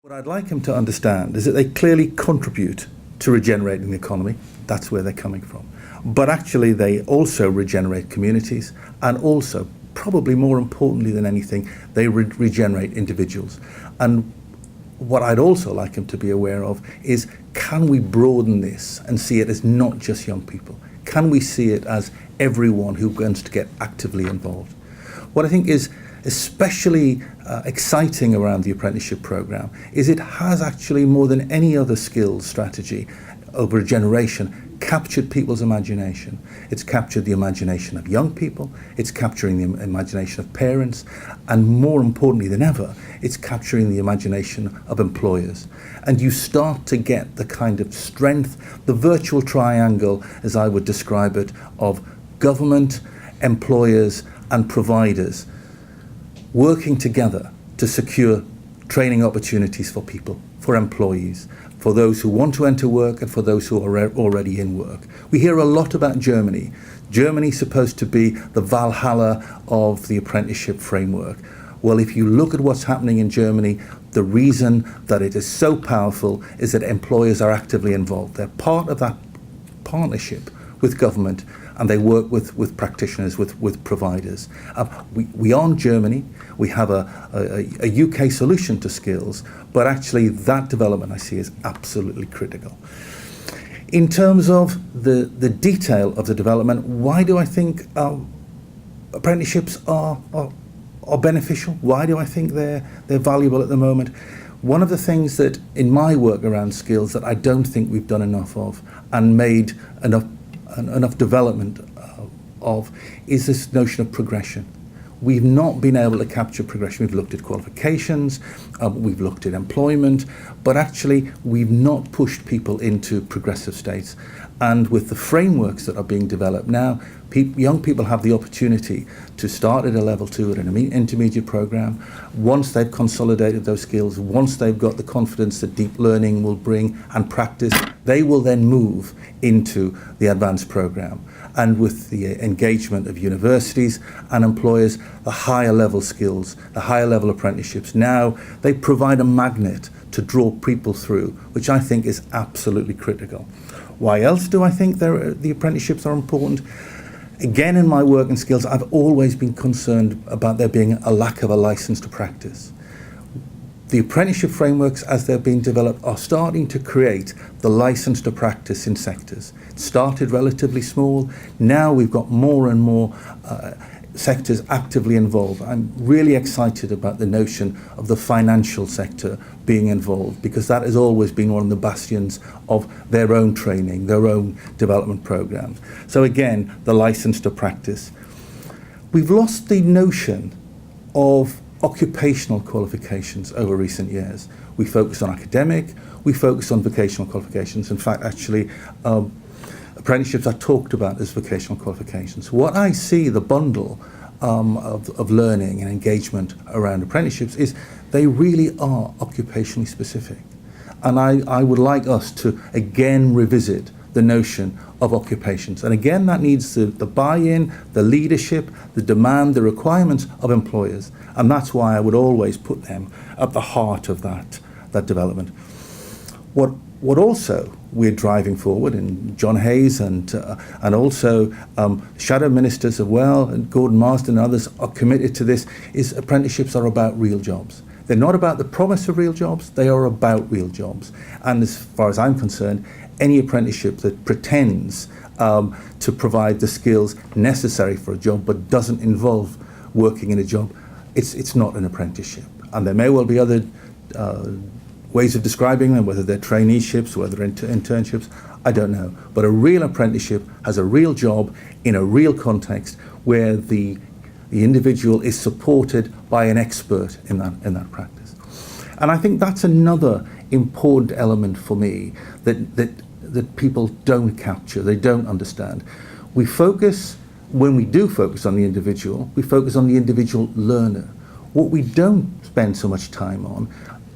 What I'd like them to understand is that they clearly contribute to regenerating the economy. That's where they're coming from. But actually they also regenerate communities, and also, probably more importantly than anything, they regenerate individuals. And what I'd also like them to be aware of is, can we broaden this and see it as not just young people? Can we see it as everyone who wants to get actively involved? What I think is especially exciting around the apprenticeship programme is it has actually, more than any other skills strategy over a generation, captured people's imagination. It's captured the imagination of young people, it's capturing the imagination of parents, and more importantly than ever, it's capturing the imagination of employers. And you start to get the kind of strength, the virtual triangle, as I would describe it, of government, employers and providers working together to secure training opportunities for people, for employees, for those who want to enter work and for those who are already in work. We hear a lot about Germany. Germany's supposed to be the Valhalla of the apprenticeship framework. Well, if you look at what's happening in Germany, the reason that it is so powerful is that employers are actively involved. They're part of that partnership with government, and they work with practitioners, with providers. We are in Germany, we have a UK solution to skills, but actually that development I see is absolutely critical. In terms of the detail of the development, why do I think apprenticeships are beneficial? Why do I think they're valuable at the moment? One of the things that in my work around skills that I don't think we've done enough of and made enough development of is this notion of progression. We've not been able to capture progression. We've looked at qualifications, we've looked at employment, but actually we've not pushed people into progressive states. And with the frameworks that are being developed now, young people have the opportunity to start at a level 2 at an intermediate program. Once they've consolidated those skills, once they've got the confidence that deep learning will bring and practice, they will then move into the advanced program. And with the engagement of universities and employers, the higher level skills, the higher level apprenticeships, now they provide a magnet to draw people through, which I think is absolutely critical. Why else do I think the apprenticeships are important? Again, in my work and skills, I've always been concerned about there being a lack of a license to practice. The apprenticeship frameworks, as they're being developed, are starting to create the license to practice in sectors. It started relatively small. Now we've got more and more sectors actively involved. I'm really excited about the notion of the financial sector being involved, because that has always been one of the bastions of their own training, their own development programs. So again, the license to practice. We've lost the notion of occupational qualifications over recent years. We focus on academic, we focus on vocational qualifications. In fact, actually, apprenticeships are talked about as vocational qualifications. What I see, the bundle of learning and engagement around apprenticeships, is they really are occupationally specific. And I would like us to again revisit the notion of occupations. And again, that needs the buy-in, the leadership, the demand, the requirements of employers. And that's why I would always put them at the heart of that development. What also we're driving forward, and John Hayes and also shadow ministers as well, and Gordon Marsden and others are committed to this, is apprenticeships are about real jobs. They're not about the promise of real jobs, they are about real jobs. And as far as I'm concerned, any apprenticeship that pretends to provide the skills necessary for a job but doesn't involve working in a job, it's not an apprenticeship. And there may well be other ways of describing them, whether they're traineeships, whether they're internships, I don't know. But a real apprenticeship has a real job in a real context where the individual is supported by an expert in that practice. And I think that's another important element for me that people don't capture, they don't understand. We focus, when we do focus on the individual, we focus on the individual learner. What we don't spend so much time on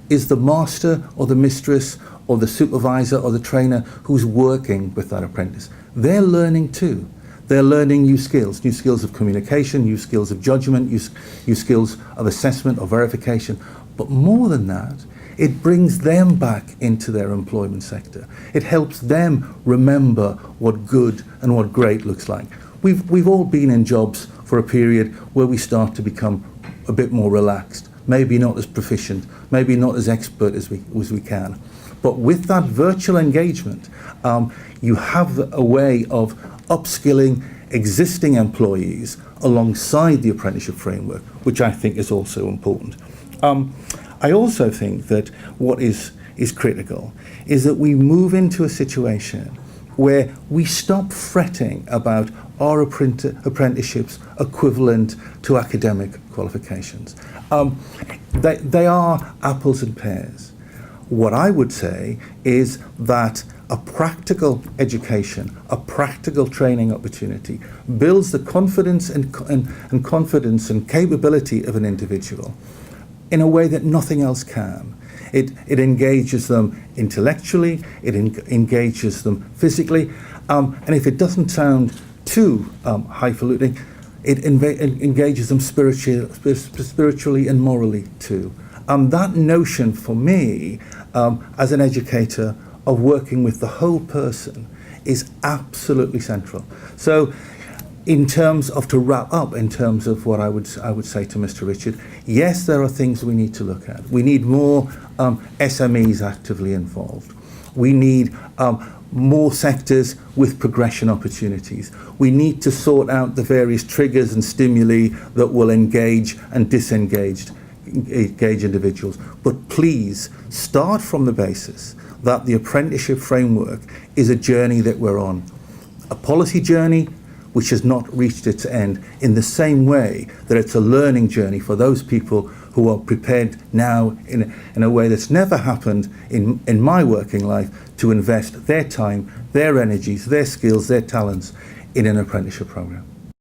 is the master or the mistress or the supervisor or the trainer who's working with that apprentice. They're learning too. They're learning new skills of communication, new skills of judgment, new skills of assessment or verification. But more than that, It brings them back into their employment sector. It helps them remember what good and what great looks like. We've all been in jobs for a period where we start to become a bit more relaxed, maybe not as proficient, maybe not as expert as we can. But with that virtual engagement, you have a way of upskilling existing employees alongside the apprenticeship framework, which I think is also important. I also think that what is critical is that we move into a situation where we stop fretting about our apprenticeships equivalent to academic qualifications. They are apples and pears. What I would say is that a practical education, a practical training opportunity builds the confidence and confidence and capability of an individual in a way that nothing else can. It engages them intellectually, it engages them physically, and if it doesn't sound too highfalutin, it engages them spiritually and morally too. That notion for me, as an educator, of working with the whole person is absolutely central. So in terms of, to wrap up, in terms of what I would say to Mr. Richard, yes, there are things we need to look at. We need more SMEs actively involved. We need more sectors with progression opportunities. We need to sort out the various triggers and stimuli that will engage and disengage individuals. But please start from the basis that the apprenticeship framework is a journey that we're on, a policy journey which has not reached its end, in the same way that it's a learning journey for those people who are prepared now in a way that's never happened in my working life to invest their time, their energies, their skills, their talents in an apprenticeship program.